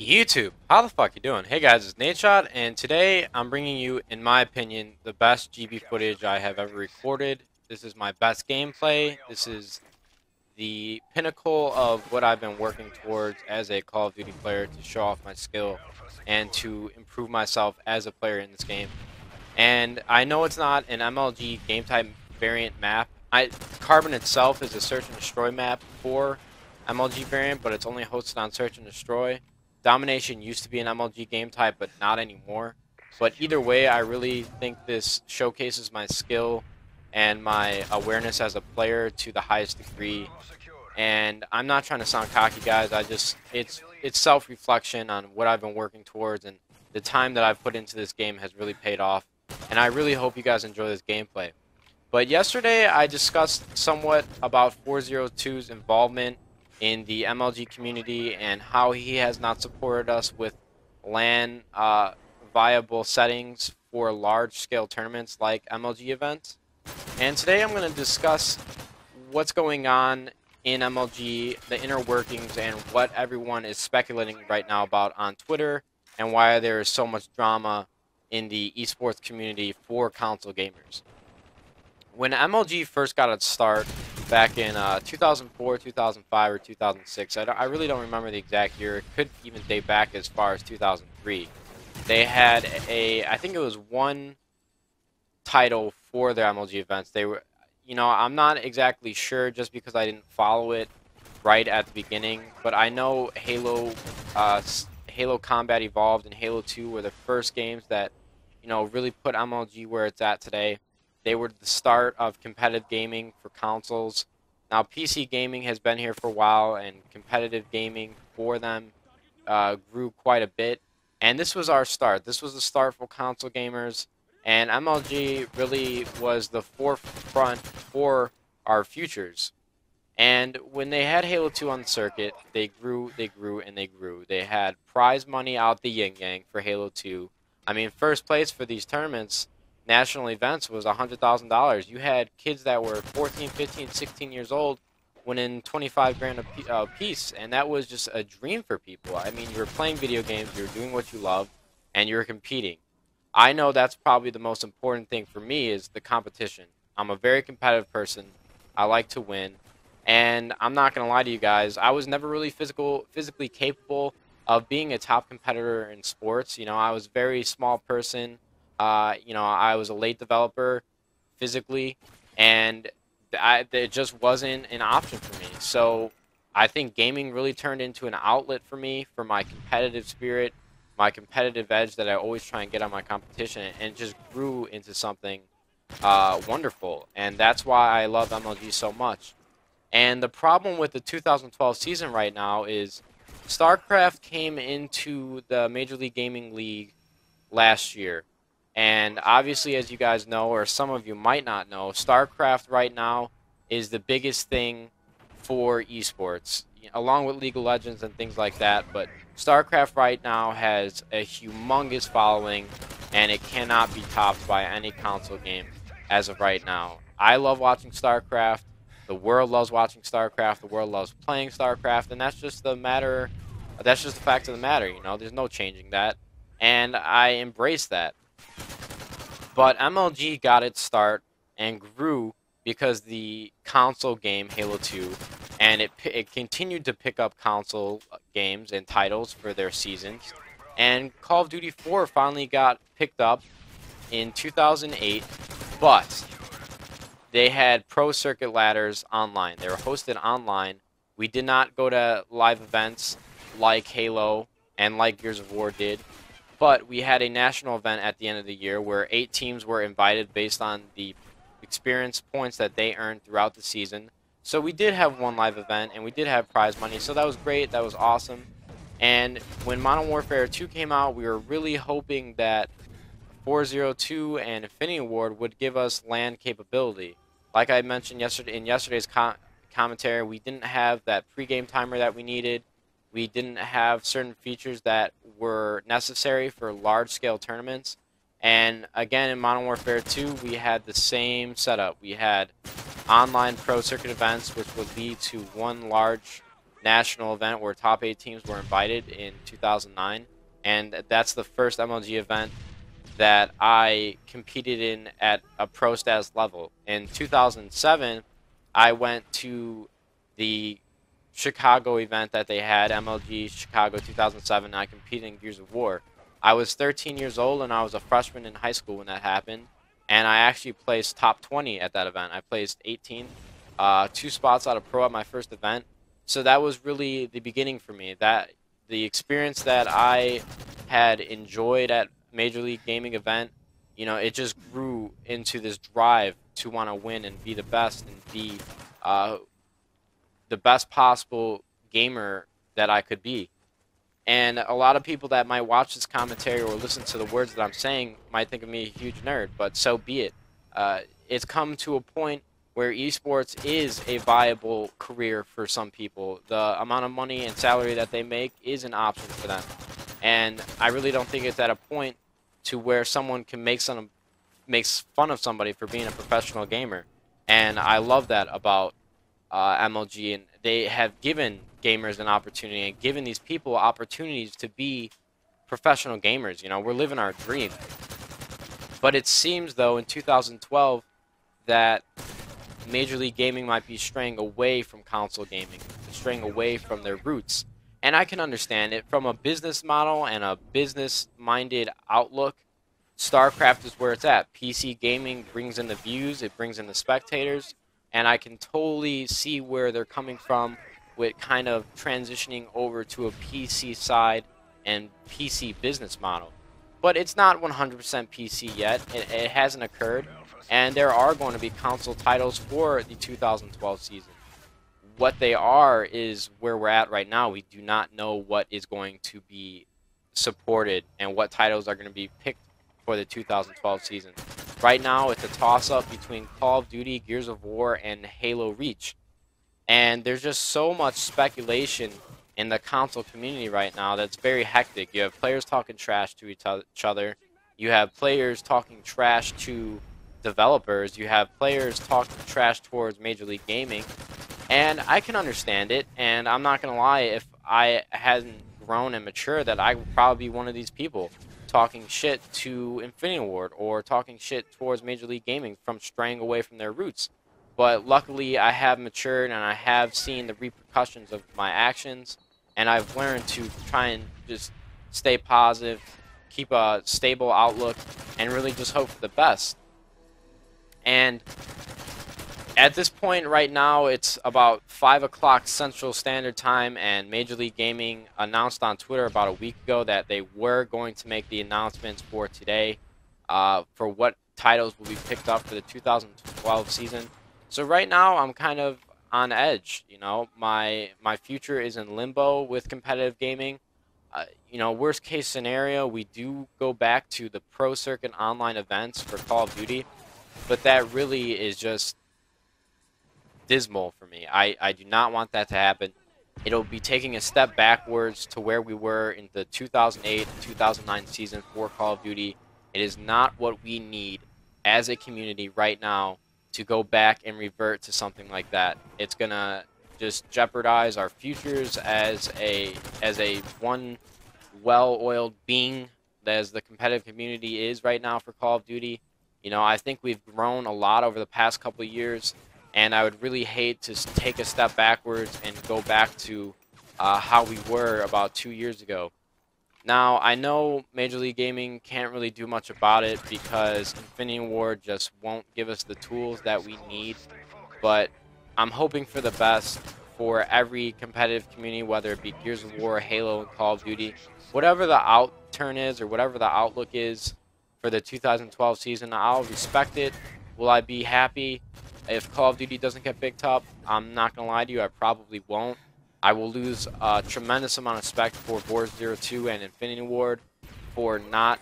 YouTube, how the fuck you doing? Hey guys, it's NaDesHoT, and today I'm bringing you, in my opinion, the best GB footage I have ever recorded. This is my best gameplay. This is the pinnacle of what I've been working towards as a Call of Duty player to show off my skill and to improve myself as a player in this game. And I know it's not an MLG game type variant map. Carbon itself is a search and destroy map for MLG variant, but it's only hosted on search and destroy. Domination used to be an MLG game type, but not anymore. But either way, I really think this showcases my skill and my awareness as a player to the highest degree. And I'm not trying to sound cocky, guys. It's self-reflection on what I've been working towards, and the time that I've put into this game has really paid off. And I really hope you guys enjoy this gameplay. But yesterday, I discussed somewhat about 402's involvement in the MLG community and how he has not supported us with LAN viable settings for large-scale tournaments like MLG events. And today I'm going to discuss what's going on in MLG, the inner workings, and what everyone is speculating right now about on Twitter, and why there is so much drama in the esports community for console gamers. When MLG first got its start back in 2004, 2005, or 2006, I really don't remember the exact year. It could even date back as far as 2003. They had I think it was one title for their MLG events. They were, I'm not exactly sure just because I didn't follow it right at the beginning, but I know Halo Combat Evolved and Halo 2 were the first games that, really put MLG where it's at today. They were the start of competitive gaming for consoles. Now, PC gaming has been here for a while, and competitive gaming for them grew quite a bit. And this was our start. This was the start for console gamers, and MLG really was the forefront for our futures. And when they had Halo 2 on the circuit, they grew, and they grew. They had prize money out the yin-yang for Halo 2. I mean, first place for these tournaments, national events, was $100,000. You had kids that were 14, 15, 16 years old winning 25 grand a piece, and that was just a dream for people. I mean, you were playing video games, you were doing what you love, and you were competing. I know that's probably the most important thing for me is the competition. I'm a very competitive person. I like to win, and I'm not going to lie to you guys. I was never really physically capable of being a top competitor in sports. I was a very small person. I was a late developer physically, and it just wasn't an option for me. So I think gaming really turned into an outlet for me, for my competitive spirit, my competitive edge that I always try and get on my competition, and it just grew into something wonderful. And that's why I love MLG so much. And the problem with the 2012 season right now is StarCraft came into the Major League Gaming League last year. And obviously, as you guys know, or some of you might not know, StarCraft right now is the biggest thing for esports, along with League of Legends and things like that. But StarCraft right now has a humongous following, and it cannot be topped by any console game as of right now. I love watching StarCraft. The world loves watching StarCraft. The world loves playing StarCraft, and that's just the matter. That's just the fact of the matter. There's no changing that, and I embrace that. But MLG got its start and grew because the console game Halo 2, and it continued to pick up console games and titles for their seasons. And Call of Duty 4 finally got picked up in 2008, but they had pro circuit ladders online. They were hosted online. We did not go to live events like Halo and like Gears of War did. But we had a national event at the end of the year where 8 teams were invited based on the experience points that they earned throughout the season. So we did have one live event, and we did have prize money, so that was great. That was awesome. And when Modern Warfare 2 came out, we were really hoping that 402 and Infinity Ward would give us LAN capability. Like I mentioned yesterday in yesterday's commentary, we didn't have that pregame timer that we needed. We didn't have certain features that were necessary for large-scale tournaments. And again, in Modern Warfare 2, we had the same setup. We had online pro circuit events, which would lead to one large national event where top 8 teams were invited in 2009, and that's the first MLG event that I competed in at a pro status level. In 2007, I went to the Chicago event that they had, MLG Chicago 2007, and I competed in Gears of War. I was 13 years old, and I was a freshman in high school when that happened, and I actually placed top 20 at that event. I placed 18th, 2 spots out of pro at my first event. So that was really the beginning for me. That the experience that I had enjoyed at Major League Gaming event, it just grew into this drive to want to win and be the best and be uh, the best possible gamer that I could be. And a lot of people that might watch this commentary or listen to the words that I'm saying might think of me a huge nerd, but so be it. It's come to a point where esports is a viable career for some people. The amount of money and salary that they make is an option for them. And I really don't think it's at a point to where someone can makes fun of somebody for being a professional gamer. And I love that about MLG, and they have given gamers an opportunity and given these people opportunities to be professional gamers. We're living our dream. But it seems, though, in 2012 that Major League Gaming might be straying away from console gaming, straying away from their roots. And I can understand it. From a business model and a business-minded outlook, StarCraft is where it's at. PC gaming brings in the views, it brings in the spectators, and I can totally see where they're coming from with kind of transitioning over to a PC side and PC business model. But it's not 100% PC yet. It hasn't occurred, and there are going to be console titles for the 2012 season. What they are is where we're at right now. We do not know what is going to be supported and what titles are going to be picked for the 2012 season. Right now, it's a toss-up between Call of Duty, Gears of War, and Halo Reach. And there's just so much speculation in the console community right now that's very hectic. You have players talking trash to each other. You have players talking trash to developers. You have players talking trash towards Major League Gaming. And I can understand it, and I'm not going to lie, if I hadn't grown and matured, that I would probably be one of these people talking shit to Infinity Ward or talking shit towards Major League Gaming from straying away from their roots. But luckily, I have matured, and I have seen the repercussions of my actions, and I've learned to try and just stay positive, keep a stable outlook, and really just hope for the best. And at this point right now, it's about 5 o'clock Central Standard Time, and Major League Gaming announced on Twitter about a week ago that they were going to make the announcements for today for what titles will be picked up for the 2012 season. So right now, I'm kind of on edge. My future is in limbo with competitive gaming. Worst case scenario, we do go back to the pro circuit online events for Call of Duty, but that really is just dismal for me. I do not want that to happen. It'll be taking a step backwards to where we were in the 2008-2009 season for Call of Duty. It is not what we need as a community right now to go back and revert to something like that. It's gonna just jeopardize our futures as a one well-oiled being as the competitive community is right now for Call of Duty. I think we've grown a lot over the past couple of years, and I would really hate to take a step backwards and go back to how we were about 2 years ago. Now, I know Major League Gaming can't really do much about it because Infinity Ward just won't give us the tools that we need, but I'm hoping for the best for every competitive community, whether it be Gears of War, Halo, and Call of Duty. Whatever the outturn is or whatever the outlook is for the 2012 season, I'll respect it. Will I be happy if Call of Duty doesn't get picked up? I'm not going to lie to you, I probably won't. I will lose a tremendous amount of respect for Boars02 and Infinity Ward for not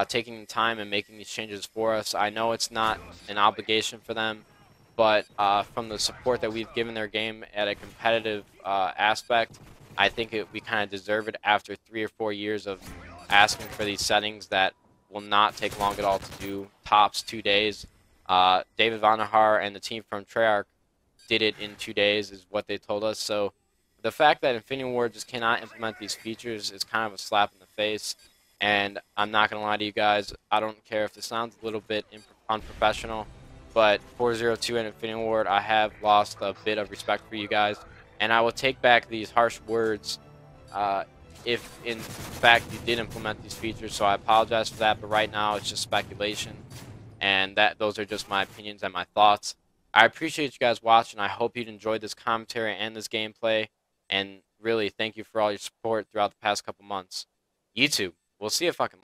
taking the time and making these changes for us. I know it's not an obligation for them, but from the support that we've given their game at a competitive aspect, I think we kind of deserve it after 3 or 4 years of asking for these settings that will not take long at all to do. Tops 2 days. David Vonderhaar and the team from Treyarch did it in 2 days is what they told us. So The fact that Infinity Ward just cannot implement these features is kind of a slap in the face. And I'm not going to lie to you guys, I don't care if this sounds a little bit unprofessional, but 402 and Infinity Ward, I have lost a bit of respect for you guys. And I will take back these harsh words uh, if, in fact, you did implement these features. So I apologize for that, but right now it's just speculation. And those are just my opinions and my thoughts. I appreciate you guys watching. I hope you'd enjoyed this commentary and this gameplay. And really, thank you for all your support throughout the past couple months. YouTube, we'll see if I can